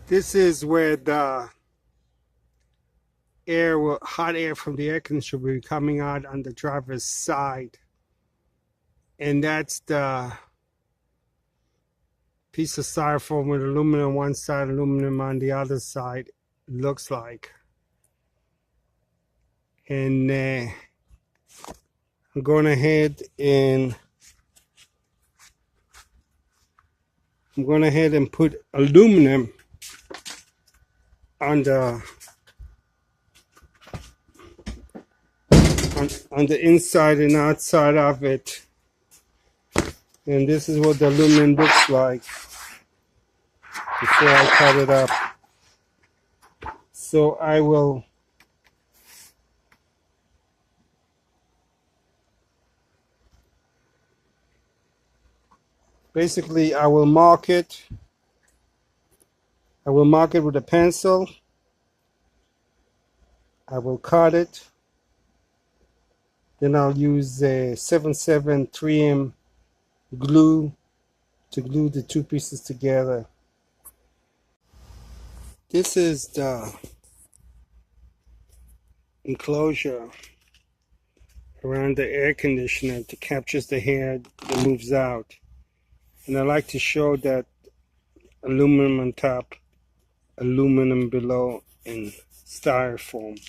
This is where the hot air from the air conditioner will be coming out on the driver's side. And that's the piece of styrofoam with aluminum on one side, aluminum on the other side, looks like. And I'm going ahead and put aluminum on the inside and outside of it. And this is what the aluminum looks like before I cut it up. So I will basically mark it. I will mark it with a pencil. I will cut it. Then I'll use a 7/7 3M glue to glue the two pieces together. This is the enclosure around the air conditioner that captures the air that moves out. And I like to show that aluminum on top, aluminum below, and styrofoam.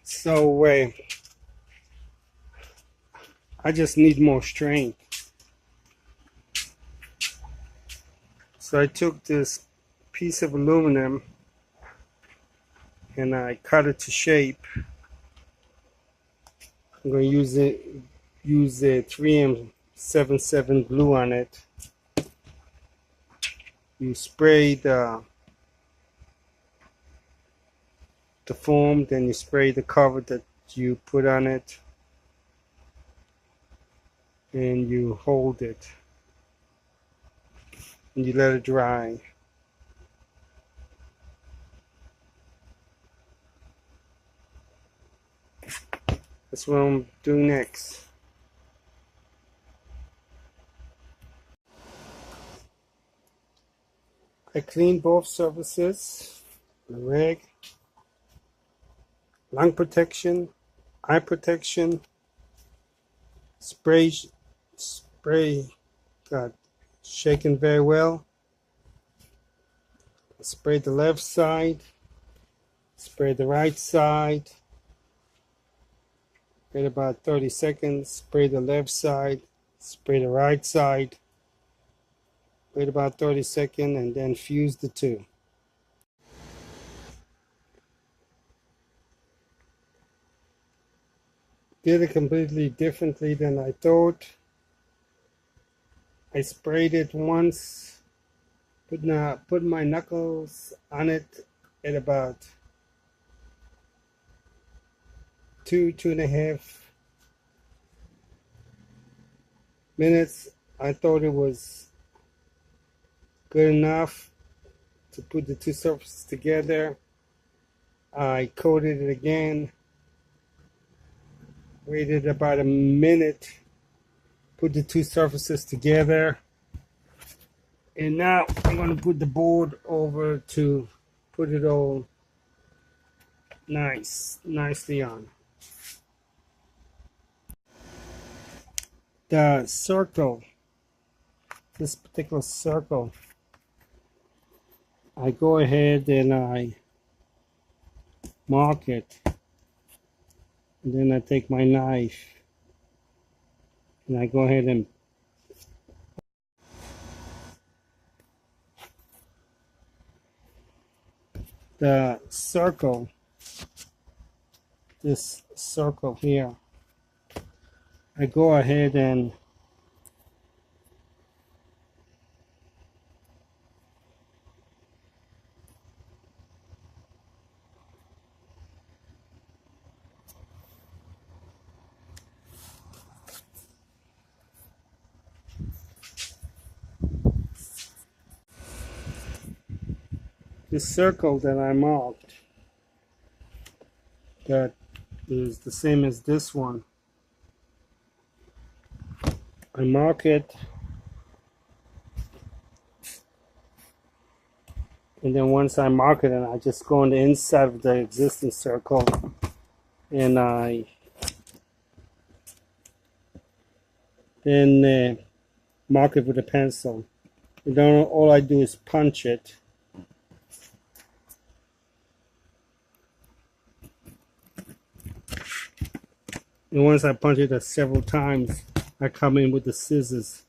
So I just need more strength. So I took this piece of aluminum and I cut it to shape. I'm going to use a 3M 7/7 glue on it. You spray the foam, then you spray the cover that you put on it, and you hold it and you let it dry. That's what I'm doing next. I clean both surfaces, the rag, lung protection, eye protection, spray got shaken very well. Spray the left side, spray the right side. Wait about 30 seconds, spray the left side, spray the right side. Wait about 30 seconds and then fuse the two. Did it completely differently than I thought. I sprayed it once, put my knuckles on it at about 2.5 minutes. I thought it was good enough to put the two surfaces together. I coated it again, waited about a minute, put the two surfaces together, and now I'm going to put the board over to put it all nicely on. The circle, this particular circle, I go ahead and I mark it, and then I take my knife and I go ahead and the circle, this circle here, I go ahead and this circle that I marked, that is the same as this one. I mark it And then once I mark it, and I just go on the inside of the existing circle, and I then mark it with a pencil. And then all I do is punch it. And once I punch it several times, I come in with the scissors.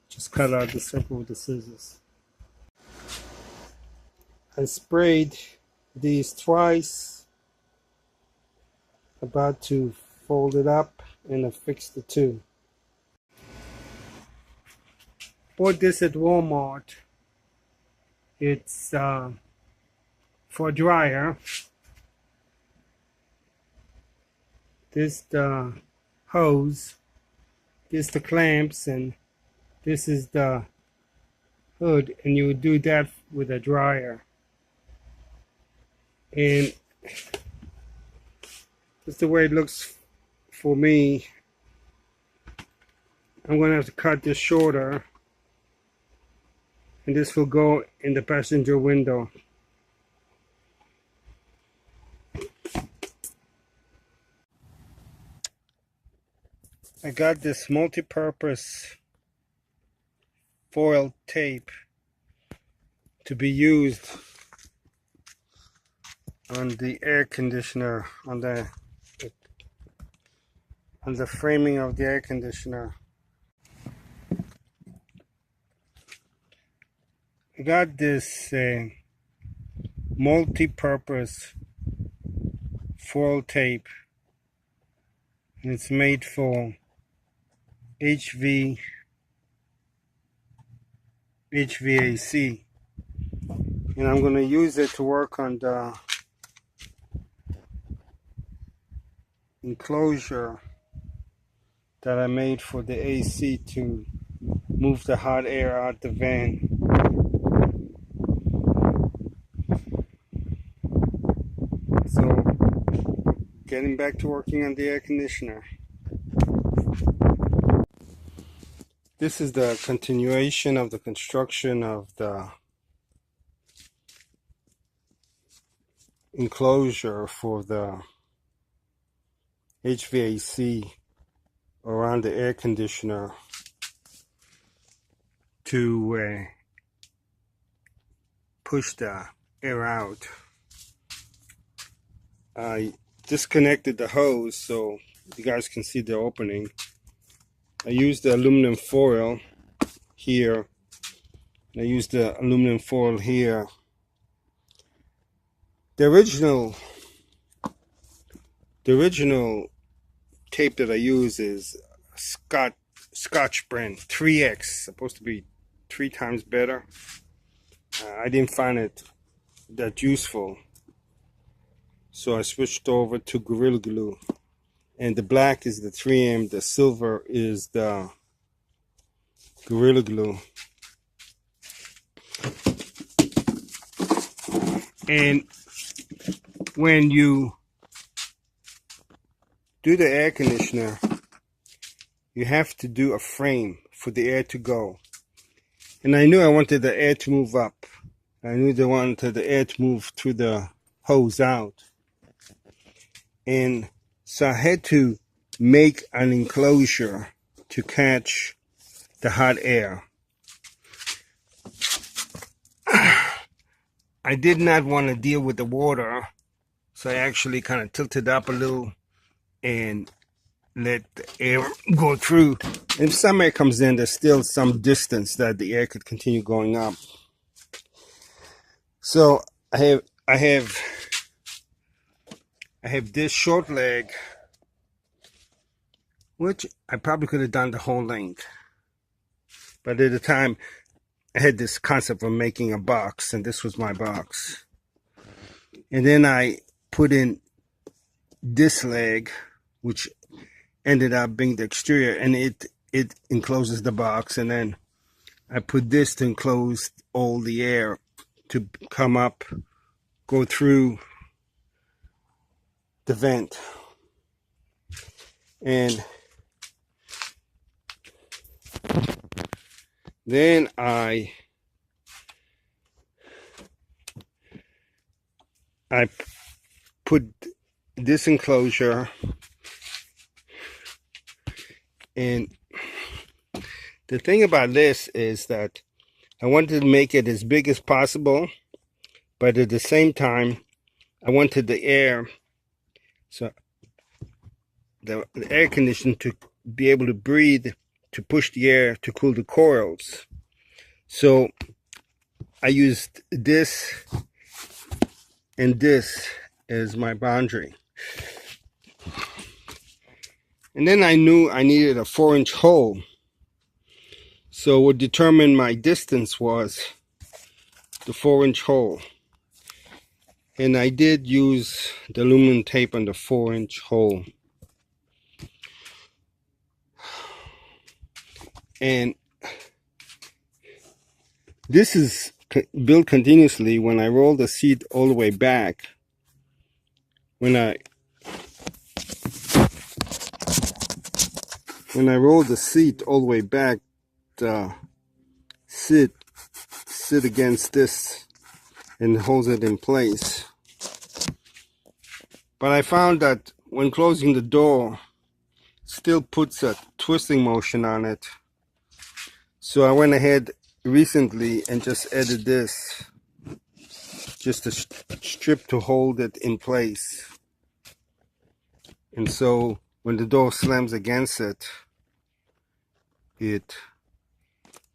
Just cut out the circle with the scissors. I sprayed these twice. About to fold it up and affix the two. Bought this at Walmart. It's for a dryer. This the hose. This the clamps, and this is the hood. And you would do that with a dryer. And that's the way it looks for me. I'm going to have to cut this shorter, and this will go in the passenger window. I got this multi-purpose foil tape to be used on the air conditioner, on the framing of the air conditioner. I got this multi-purpose foil tape, and it's made for HVAC, and I'm going to use it to work on the enclosure that I made for the AC to move the hot air out the van. So, getting back to working on the air conditioner. This is the continuation of the construction of the enclosure for the HVAC around the air conditioner to push the air out. I disconnected the hose so you guys can see the opening. I used the aluminum foil here. I used the aluminum foil here. The original tape that I use is Scotch brand 3X, supposed to be 3 times better. I didn't find it that useful, so I switched over to Gorilla Glue. And the black is the 3M, the silver is the Gorilla Glue. And when you do the air conditioner, you have to do a frame for the air to go. And I knew I wanted the air to move up. I knew I wanted the air to move through the hose out. And so I had to make an enclosure to catch the hot air. I did not want to deal with the water, so I actually kind of tilted up a little and let the air go through. If some air comes in, there's still some distance that the air could continue going up. So I have this short leg, which I probably could have done the whole length, but at the time I had this concept of making a box, and this was my box. And then I put in this leg, which ended up being the exterior, and it encloses the box. And then I put this to enclose all the air to come up, go through the vent. And then I I put this enclosure, and the thing about this is that I wanted to make it as big as possible, but at the same time I wanted the air, so the air conditioner to be able to breathe, to push the air to cool the coils. So I used this and this as my boundary. And then I knew I needed a 4-inch hole. So what determined my distance was the 4-inch hole. And I did use the aluminum tape on the 4-inch hole. And this is built continuously. When I roll the seat all the way back, when I roll the seat all the way back, sit against this and holds it in place. But I found that when closing the door, it still puts a twisting motion on it. So I went ahead recently and just added this, just a strip to hold it in place. And so when the door slams against it, it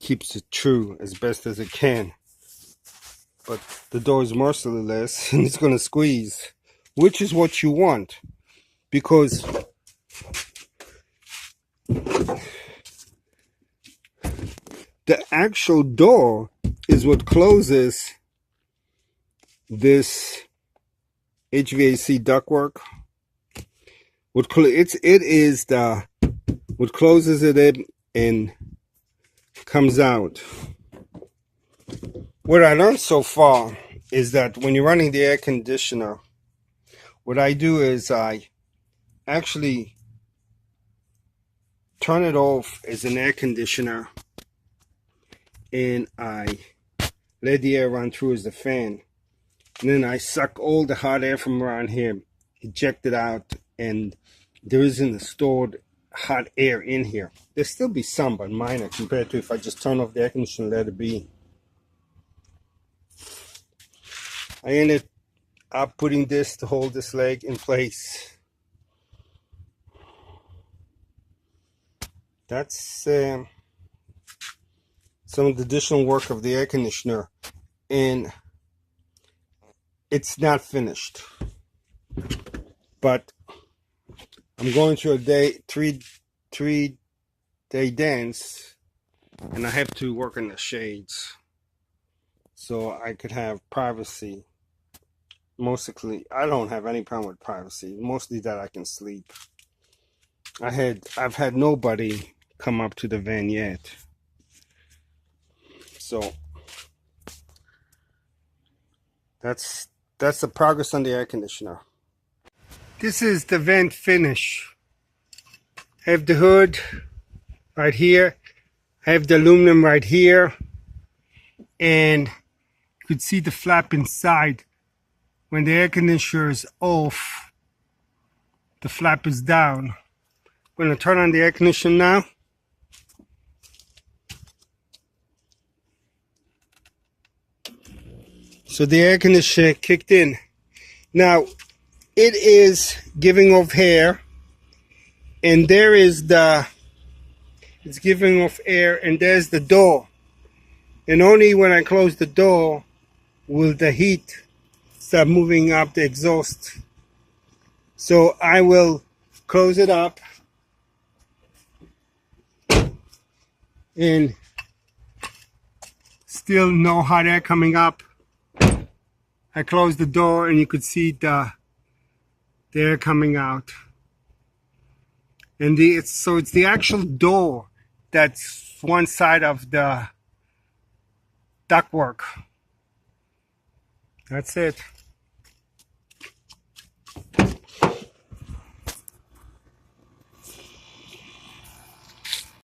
keeps it true as best as it can. But the door is merciless and it's going to squeeze, which is what you want, because the actual door is what closes this HVAC ductwork. What closes it in and comes out. What I learned so far is that when you're running the air conditioner, what I do is I actually turn it off as an air conditioner, and I let the air run through as the fan. And then I suck all the hot air from around here, eject it out, and there isn't stored hot air in here. There'll still be some, but minor compared to if I just turn off the air conditioner and let it be. I ended up putting this to hold this leg in place. That's some of the additional work of the air conditioner, and it's not finished. But I'm going through a three-day dance, and I have to work on the shades so I could have privacy. Mostly, I don't have any problem with privacy. Mostly that I can sleep. I've had nobody come up to the van yet. So that's the progress on the air conditioner. This is the vent finish. I have the hood right here. I have the aluminum right here. And you could see the flap inside. When the air conditioner is off, the flap is down. I'm going to turn on the air conditioner now. So the air conditioner kicked in. Now, it is giving off air, and there is it's giving off air, and there's the door. And only when I close the door will the heat start moving up the exhaust. So I will close it up, and still no hot air coming up. I closed the door and you could see the air coming out. And so it's the actual door that's one side of the ductwork. That's it.